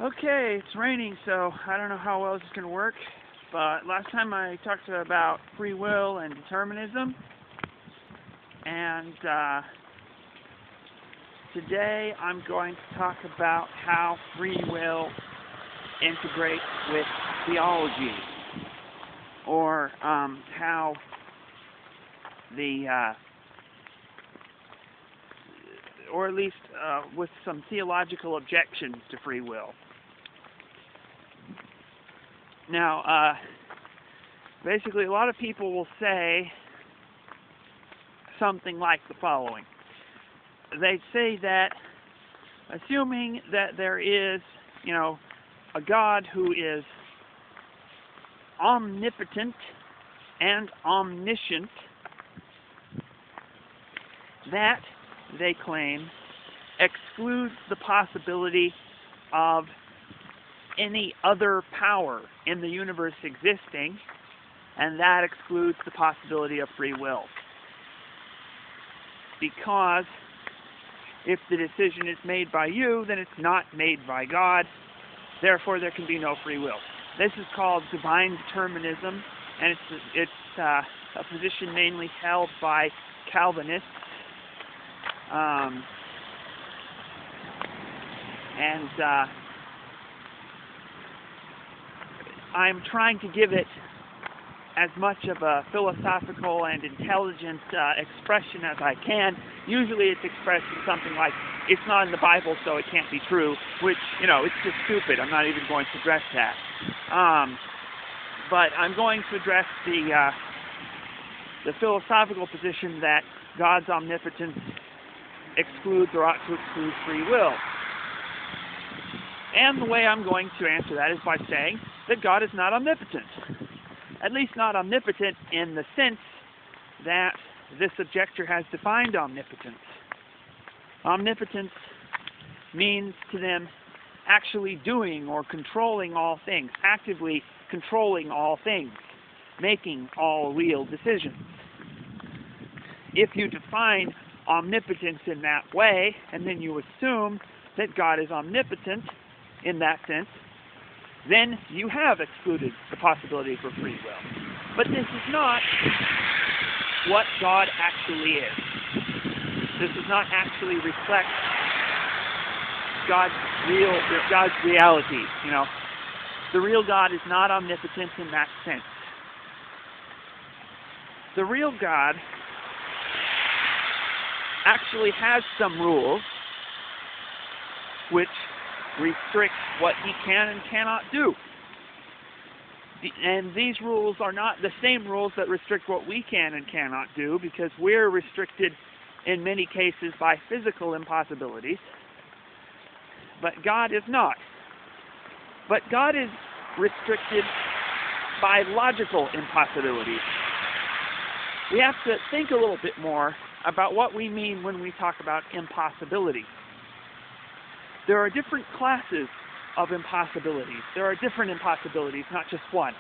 Okay, it's raining, so I don't know how well this is going to work, but last time I talked about free will and determinism, and today I'm going to talk about how free will integrates with theology, or how or at least with some theological objections to free will. Now, basically, a lot of people will say something like the following. They say that, assuming that there is, a God who is omnipotent and omniscient, that, they claim, excludes the possibility of any other power in the universe existing, and that excludes the possibility of free will. Because if the decision is made by you, then it's not made by God, therefore there can be no free will. This is called divine determinism, and it's a position mainly held by Calvinists. I'm trying to give it as much of a philosophical and intelligent expression as I can. Usually it's expressed in something like, it's not in the Bible, so it can't be true, which, it's just stupid. I'm not even going to address that. But I'm going to address the philosophical position that God's omnipotence excludes or ought to exclude free will. And the way I'm going to answer that is by saying that God is not omnipotent. At least not omnipotent in the sense that this objector has defined omnipotence. Omnipotence means to them actually doing or controlling all things, actively controlling all things, making all real decisions. If you define omnipotence in that way, and then you assume that God is omnipotent in that sense, then you have excluded the possibility for free will. But this is not what God actually is. This does not actually reflect God's reality. The real God is not omnipotent in that sense. The real God actually has some rules which restrict what he can and cannot do. And these rules are not the same rules that restrict what we can and cannot do, because we're restricted in many cases by physical impossibilities. But God is not. But God is restricted by logical impossibilities. We have to think a little bit more about what we mean when we talk about impossibility. There are different classes of impossibilities. There are different impossibilities, not just one.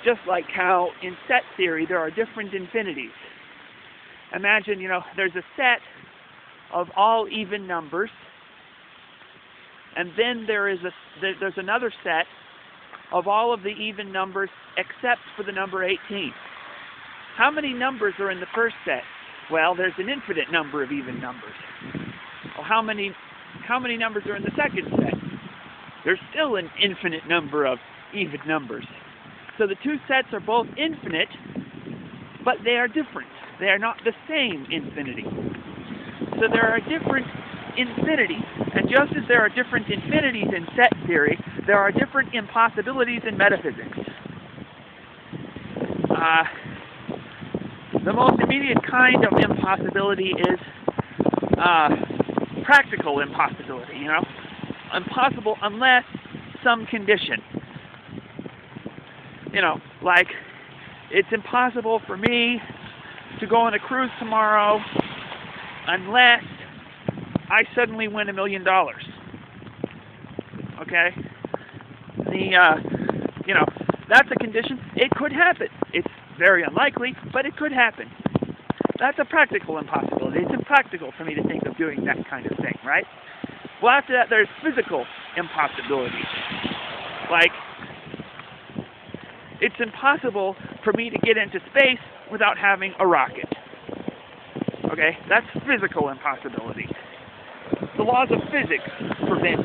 Just like how in set theory there are different infinities. Imagine, there's a set of all even numbers, and then there's another set of all of the even numbers except for the number 18. How many numbers are in the first set? Well, there's an infinite number of even numbers. Well, how many numbers are in the second set? There's still an infinite number of even numbers. So the two sets are both infinite, but they are different. They are not the same infinity. So there are different infinities. And just as there are different infinities in set theory, there are different impossibilities in metaphysics. The most immediate kind of impossibility is practical impossibility, impossible unless some condition. Like, it's impossible for me to go on a cruise tomorrow unless I suddenly win $1 million. Okay? That's a condition. It could happen. It's very unlikely, but it could happen. That's a practical impossibility. It's impractical for me to think of doing that kind of thing, right? Well, after that, there's physical impossibilities. Like, it's impossible for me to get into space without having a rocket. Okay? That's physical impossibility. The laws of physics prevent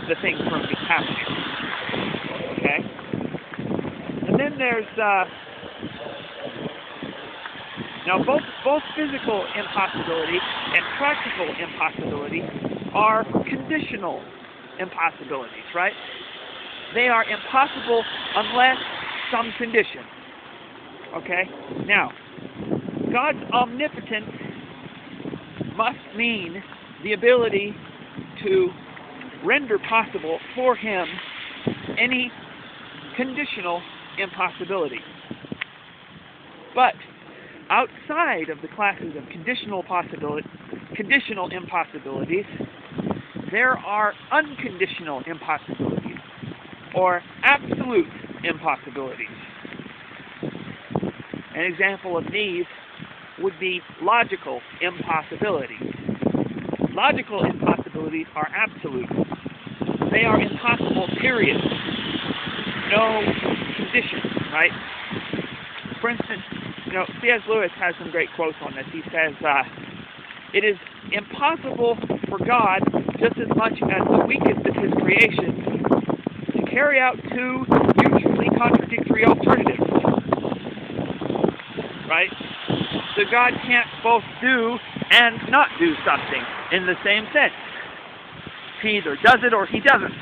the thing from happening. Okay? And then there's, now both physical impossibility and practical impossibility are conditional impossibilities, right? They are impossible unless some condition. Okay? Now, God's omnipotence must mean the ability to render possible for him any conditional impossibility. But outside of the classes of conditional impossibilities, there are unconditional impossibilities, or absolute impossibilities. An example of these would be logical impossibilities. Logical impossibilities are absolute. They are impossible, period. No conditions, right? For instance, C.S. Lewis has some great quotes on this. He says, it is impossible for God, just as much as the weakest of his creation, to carry out two mutually contradictory alternatives. Right? So God can't both do and not do something in the same sense. He either does it or he doesn't.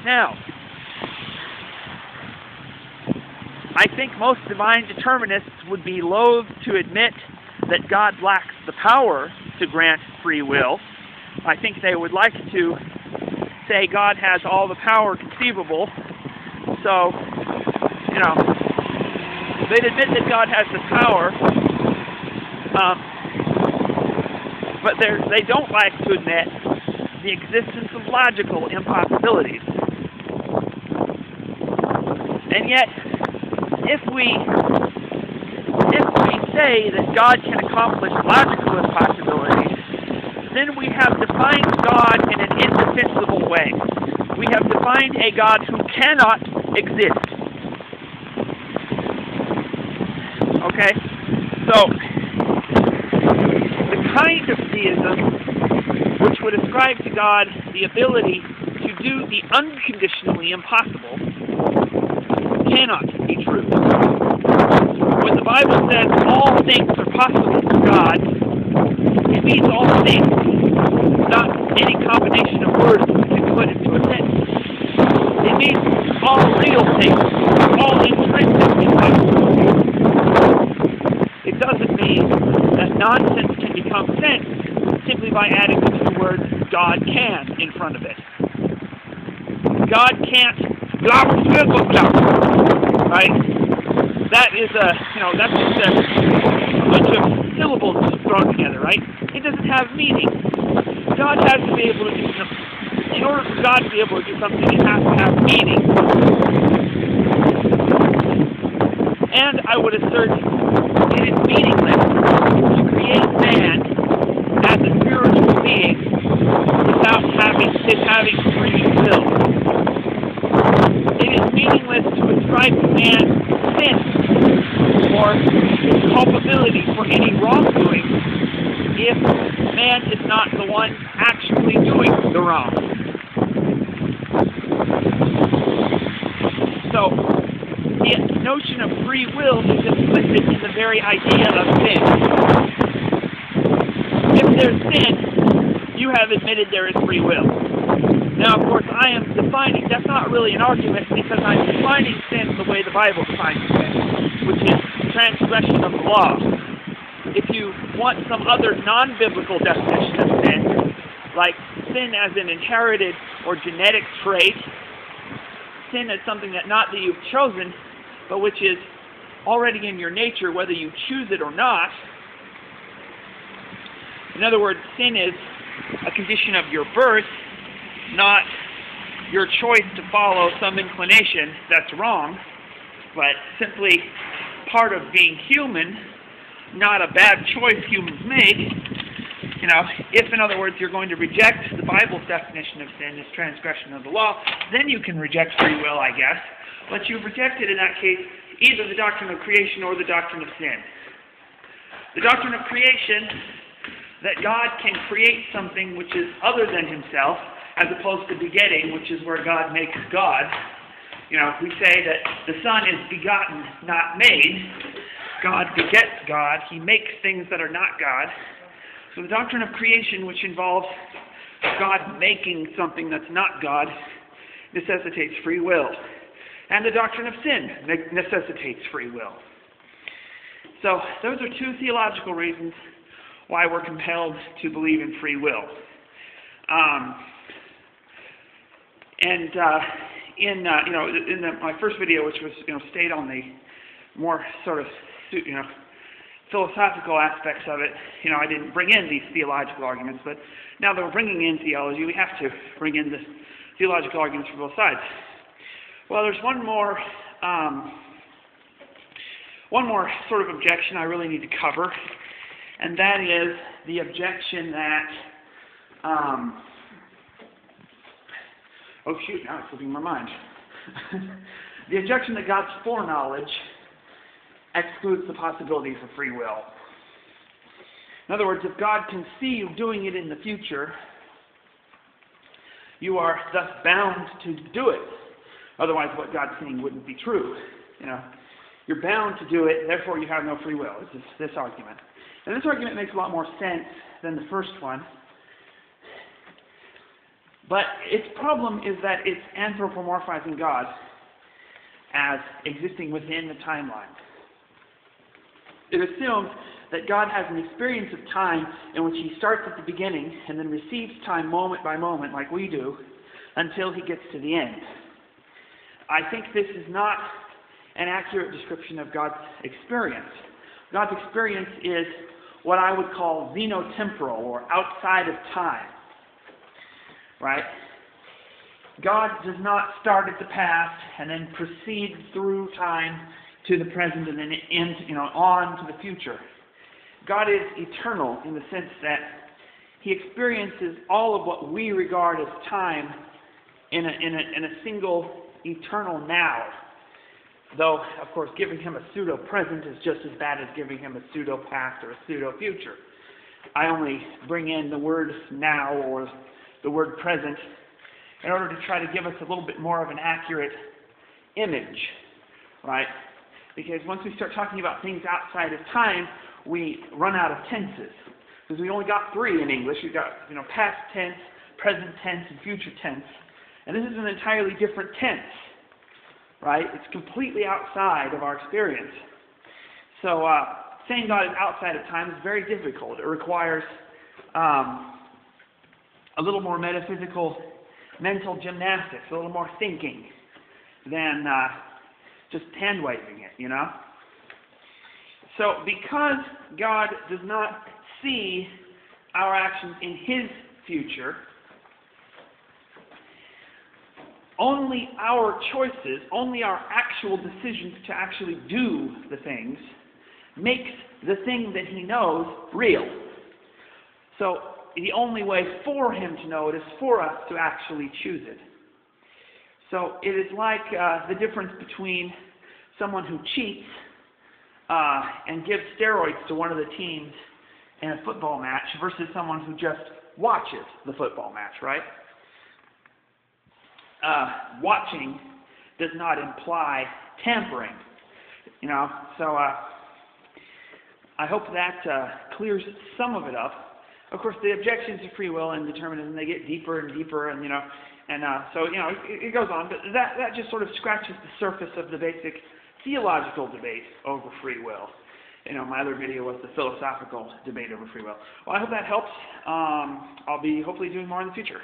Now, I think most divine determinists would be loath to admit that God lacks the power to grant free will. I think they would like to say God has all the power conceivable. So, they'd admit that God has the power, but they don't like to admit the existence of logical impossibilities. And yet, if we say that God can accomplish logical impossibilities, then we have defined God in an indefensible way. We have defined a God who cannot exist. Okay? So, the kind of theism which would ascribe to God the ability to do the unconditionally impossible cannot be true. When the Bible says all things are possible for God, it means all things, not any combination of words that we can put into a sentence. It means all real things, all intrinsically possible. It doesn't mean that nonsense can become sense simply by adding the two words God can in front of it. God can't blah, blah, blah, blah, right? That is that's just a bunch of syllables thrown together, right? It doesn't have meaning. God has to be able to do something. In order for God to be able to do something, it has to have meaning. And I would assert it is meaningless to create man as a spiritual being without having free will. It is meaningless to ascribe to man sin or culpability for any wrongdoing if man is not the one actually doing the wrong. So, the notion of free will is implicit in the very idea of sin. If there's sin, you have admitted there is free will. Now, of course, I am defining, that's not really an argument because I'm defining sin the way the Bible defines sin, which is transgression of the law. If you want some other non-biblical definition of sin, like sin as an inherited or genetic trait, sin as something that not that you've chosen, but which is already in your nature whether you choose it or not. In other words, sin is a condition of your birth, not your choice to follow some inclination that's wrong, but simply part of being human, not a bad choice humans make. If, in other words, you're going to reject the Bible's definition of sin as transgression of the law, then you can reject free will, I guess. But you've rejected, in that case, either the doctrine of creation or the doctrine of sin. The doctrine of creation, that God can create something which is other than himself, as opposed to begetting, which is where God makes God. We say that the Son is begotten, not made. God begets God. He makes things that are not God. So the doctrine of creation, which involves God making something that's not God, necessitates free will. And the doctrine of sin necessitates free will. So those are two theological reasons why we're compelled to believe in free will. In my first video, which was stayed on the more sort of philosophical aspects of it, I didn't bring in these theological arguments, but now that we're bringing in theology, we have to bring in the theological arguments for both sides. Well, there's one more sort of objection I really need to cover, and that is the objection that oh shoot, now it's slipping my mind. The objection that God's foreknowledge excludes the possibilities of free will. In other words, if God can see you doing it in the future, you are thus bound to do it. Otherwise, what God's saying wouldn't be true. You're bound to do it, therefore you have no free will. It's this argument. And this argument makes a lot more sense than the first one. But its problem is that it's anthropomorphizing God as existing within the timeline. It assumes that God has an experience of time in which he starts at the beginning and then receives time moment by moment, like we do, until he gets to the end. I think this is not an accurate description of God's experience. God's experience is what I would call xenotemporal, or outside of time. Right? God does not start at the past and then proceed through time to the present and then on to the future. God is eternal in the sense that he experiences all of what we regard as time in a single eternal now. Though, of course, giving him a pseudo-present is just as bad as giving him a pseudo-past or a pseudo-future. I only bring in the word now or the word present in order to try to give us a little bit more of an accurate image, right? Because once we start talking about things outside of time, we run out of tenses. Because we only got three in English. We've got, past tense, present tense, and future tense. And this is an entirely different tense, right? It's completely outside of our experience. So saying God is outside of time is very difficult. It requires a little more metaphysical mental gymnastics, a little more thinking than just hand-waving it, So because God does not see our actions in his future, only our choices, only our actual decisions to actually do the things makes the thing that he knows real. So the only way for him to know it is for us to actually choose it. So it is like the difference between someone who cheats and gives steroids to one of the teams in a football match versus someone who just watches the football match, right? Watching does not imply tampering, So I hope that clears some of it up. Of course, the objections to free will and determinism, they get deeper and deeper, and it goes on. But that just sort of scratches the surface of the basic theological debate over free will. My other video was the philosophical debate over free will. Well, I hope that helps. I'll be hopefully doing more in the future.